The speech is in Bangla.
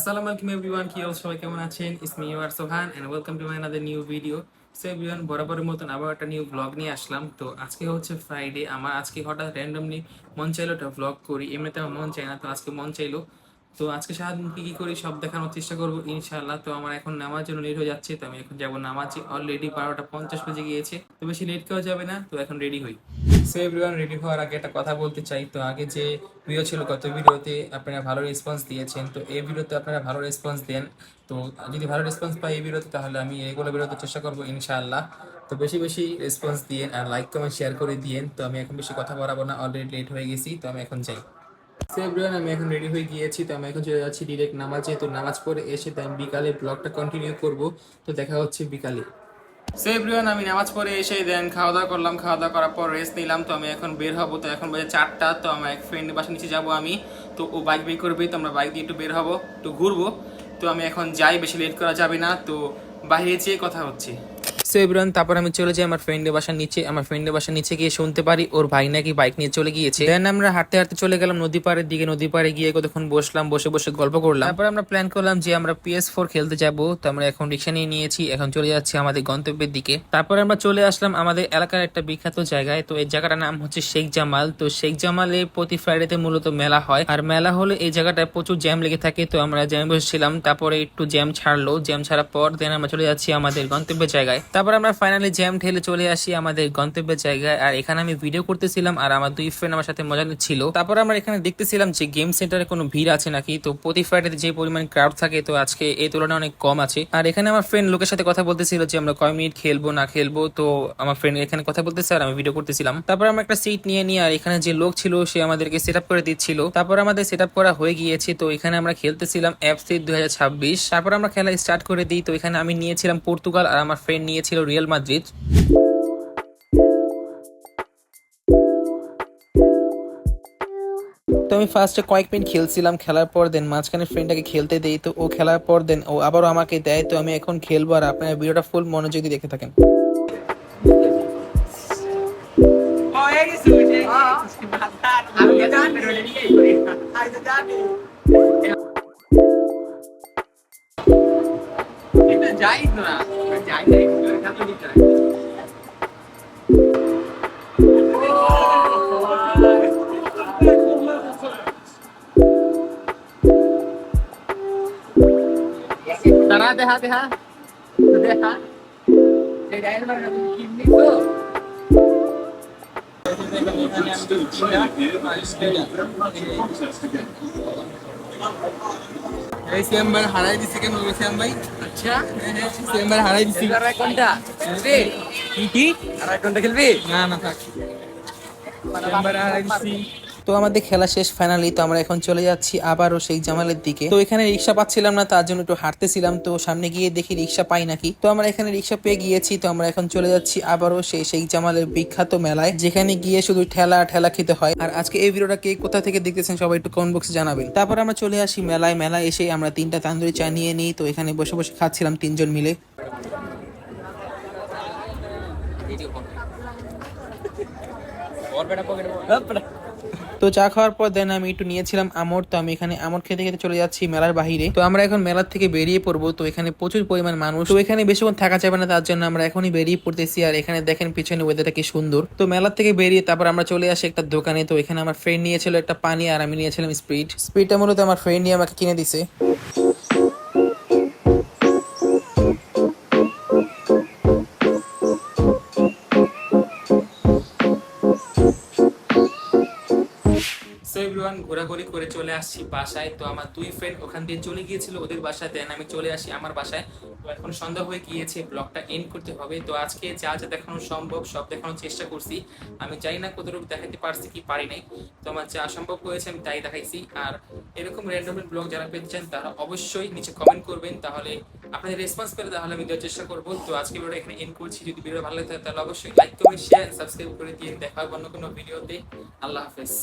আসসালামু আলাইকুম এভরিওয়ান, কি অবস্থা, সবাই কেমন আছেন? It's me your Sohan and welcome to my another new video. So everyone, বরাবরের মতন আবার একটা নিউ ব্লগ নিয়ে আসলাম। তো আজকে হচ্ছে ফ্রাইডে, আমার আজকে হঠাৎ র্যান্ডমলি মন চাইলো একটা ব্লগ করি। এমনিতে আমার মন চায় না, তো আজকে মন চাইলো। তো আজকে সারাদিন কি কি করি সব দেখানোর চেষ্টা করবো ইনশাআল্লাহ। তো আমার এখন নামার জন্য লেট হয়ে যাচ্ছে, তো আমি এখন যাবো নামাজে। অলরেডি 12টা 50 বেজে গিয়েছে, তো বেশি লেট করা যাবে না, তো এখন রেডি হই। সো এভরিওয়ান, রেডি হওয়ার আগে একটা কথা বলতে চাই। তো আগে যে ভিডিও ছিল, গত ভিডিওতে আপনারা ভালো রেসপন্স দিয়েছেন, তো এই ভিডিওতে আপনারা ভালো রেসপন্স দেন। তো যদি ভালো রেসপন্স পাই এই ভিডিওতে, তাহলে আমি এগুলো বেরোতে চেষ্টা করবো ইনশাআল্লাহ। তো বেশি বেশি রেসপন্স দিয়েন আর লাইক কমেন্ট শেয়ার করে দিয়েন। তো আমি এখন বেশি কথা বাড়াবো না, অলরেডি লেট হয়ে গেছি, তো আমি এখন যাই। সো এভরিওয়ান, আমি এখন রেডি হয়ে গিয়েছি, তো আমি এখন চলে যাচ্ছি ডিরেক্ট নামাজে। তো নামাজ পড়ে এসে তো আমি বিকালে ব্লগটা কন্টিনিউ করব। তো দেখা হচ্ছে বিকালে। সো এভরিওয়ান, আমি নামাজ পড়ে এসে দেন খাওয়া দাওয়া করলাম। খাওয়া দাওয়া করার পর রেস্ট নিলাম। তো আমি এখন বের হবো। তো এখন বাজে 4টা। তো আমার এক ফ্রেন্ডের বাসা নিচে যাবো আমি। তো ও বাইক বের করবে, তো আমরা বাইক দিয়ে একটু বের হবো, একটু ঘুরবো। তো আমি এখন যাই, বেশি লেট করা যাবে না। তো বাইরে যেয়ে কথা হচ্ছে। সো এভরিওয়ান, তারপর আমি চলে যাই আমার ফ্রেন্ডের বাসার নিচে। আমার ফ্রেন্ডের বাসার নিচে গিয়ে শুনতে পারি ওর ভাই নাকি বাইক নিয়ে চলে গিয়েছে। দেন আমরা হাঁটতে হাঁটতে চলে গেলাম নদী পাড়ের দিকে। নদী পাড়ে গিয়ে কতক্ষণ বসলাম, বসে বসে গল্প করলাম। তারপর আমরা প্ল্যান করলাম যে আমরা PS4 খেলতে যাব। তো আমরা এখন রিক্সা নিয়ে নিয়েছি, এখন চলে যাচ্ছি আমাদের গন্তব্যের দিকে। তারপর আমরা চলে আসলাম আমাদের এলাকার একটা বিখ্যাত জায়গায়। তো এই জায়গাটার নাম হচ্ছে শেখ জামাল। তো শেখ জামালে প্রতি ফ্রাইডেতে মূলত মেলা হয়, আর মেলা হলে এই জায়গাটায় প্রচুর জ্যাম লেগে থাকে। তো আমরা জ্যামে বসেছিলাম, তারপরে একটু জ্যাম ছাড়লো। জ্যাম ছাড়ার পর দেন আমরা চলে যাচ্ছি আমাদের গন্তব্যের জায়গায়। তারপর আমরা ফাইনালি জ্যাম ঠেলে চলে আসি আমাদের গন্তব্যের জায়গায়। আর এখানে আমি ভিডিও করতেছিলাম আর আমার দুই ফ্রেন্ড আমার সাথে মজা নিচ্ছিল। তারপর আমরা এখানে দেখতেছিলাম যে গেম সেন্টারে কোনো ভিড় আছে নাকি। তো প্রতি ফ্রাইডে যে পরিমাণ ক্রাউড থাকে, তো আজকে এই তুলনায় অনেক কম আছে। আর এখানে আমার ফ্রেন্ড লোকের সাথে কথা বলতেছিল যে আমরা কয় মিনিট খেলবো না খেলবো। তো আমার ফ্রেন্ড এখানে কথা বলতেছে আর আমি ভিডিও করতেছিলাম। তারপর আমরা একটা সিট নিয়ে নিয়ে, আর এখানে যে লোক ছিল সে আমাদেরকে সেট আপ করে দিচ্ছিল। তারপর আমাদের সেট আপ করা হয়ে গিয়েছে। তো এখানে আমরা খেলতেছিলাম FC 2026। তারপর আমরা খেলা স্টার্ট করে দিই। তো এখানে আমি নিয়েছিলাম পর্তুগাল আর আমার ফ্রেন্ড নিয়েছিল রিয়াল মাদ্রিদ। তো আমি ফার্স্টে কয়েক মিনিট খেলছিলাম, খেলার পর দেন মাঝখানে ফ্রেন্ডটাকে খেলতে দেই। তো ও খেলার পর দেন ও আবারও আমাকে দেয়। তো আমি এখন খেলবো, আর আপনারা ভিডিওটা ফুল মনোযোগ দিয়ে দেখতে থাকেন। Deja, deja, deja. Deja. Deja el barrio químico. এই সিএমবার হারাই দিছি কেন সিএম ভাই? আচ্ছা সিএমবার হারাই দিছি। আড়াই ঘন্টা খেলবি কি আড়াই ঘন্টা খেলবি না না থাক, সিএমবার হারাই দিছি। তো আমাদের খেলা শেষ ফাইনালি। তো আমরা এখন চলে যাচ্ছি আবারও শেখ জামালের দিকে। তো এখানে রিক্সা পাচ্ছিলাম না, তার জন্য একটু হাঁটতেছিলাম। তো সামনে গিয়ে দেখি রিক্সা পাই নাকি। তো আমরা এখানে রিক্সা পেয়ে গিয়েছি। তো আমরা এখন চলে যাচ্ছি আবারও সেই শেখ জামালের বিখ্যাত মেলায়, যেখানে গিয়ে শুধু ঠেলা ঠেলা খেতে হয়। আর আজকে এই ভিডিওটা কে কোথা থেকে দেখতেছেন সবাই একটু কমেন্ট বক্সে জানাবেন। তারপর আমরা চলে আসি মেলায়। মেলায় এসে আমরা 3টা তান্দুরি চা নিয়ে নিই। তো এখানে বসে বসে খাচ্ছিলাম 3জন মিলে। তো চা খাওয়ার পর দেন আমি একটু নিয়েছিলাম আমর। তো আমি এখানে আমর খেতে খেতে চলে যাচ্ছি মেলার বাহিরে। তো আমরা এখন মেলার থেকে বেরিয়ে পড়বো। তো এখানে প্রচুর পরিমাণ মানুষ, তো এখানে বেশিক্ষণ থাকা যাবে না, তার জন্য আমরা এখনই বেরিয়ে পড়তেছি। আর এখানে দেখেন পিছনে ওয়েদারটা কি সুন্দর। তো মেলার থেকে বেরিয়ে তারপর আমরা চলে আসি একটা দোকানে। তো এখানে আমার ফ্রেন্ড নিয়েছিল একটা পানি আর আমি নিয়েছিলাম স্পিডটা মূলত আমার ফ্রেন্ড নিয়ে আমাকে কিনে দিছে। সো এভরিওয়ান, ঘোরাঘুরি করে চলে আসছি বাসায়। তো আমার দুই ফ্রেন্ড ওখান দিয়ে চলে গিয়েছিল ওদের বাসায়, দেন আমি চলে আসি আমার বাসায়। তো এখন সন্ধ্যা হয়ে গিয়েছে, ব্লগটা এন্ড করতে হবে। তো আজকে যা যা দেখানো সম্ভব সব দেখানোর চেষ্টা করছি। আমি জানি না কতটুকু দেখাতে পারছি কি পারি নাই। তো আমার যা সম্ভব হয়েছে আমি তাই দেখাইছি। আর এরকম র্যান্ডম ব্লগ যারা পেতে চান তারা অবশ্যই নিচে কমেন্ট করবেন, তাহলে আপনাদের রেসপন্স পেলে তাহলে আমি দেওয়ার চেষ্টা করবো। তো আজকে ভিডিওটা এখানে এন্ড করছি। যদি ভিডিও ভালো লাগে তাহলে অবশ্যই লাইক কমেন্ট শেয়ার সাবস্ক্রাইব করে দিয়ে দেখা হবে অন্য কোনো ভিডিওতে। আল্লাহ হাফেজ।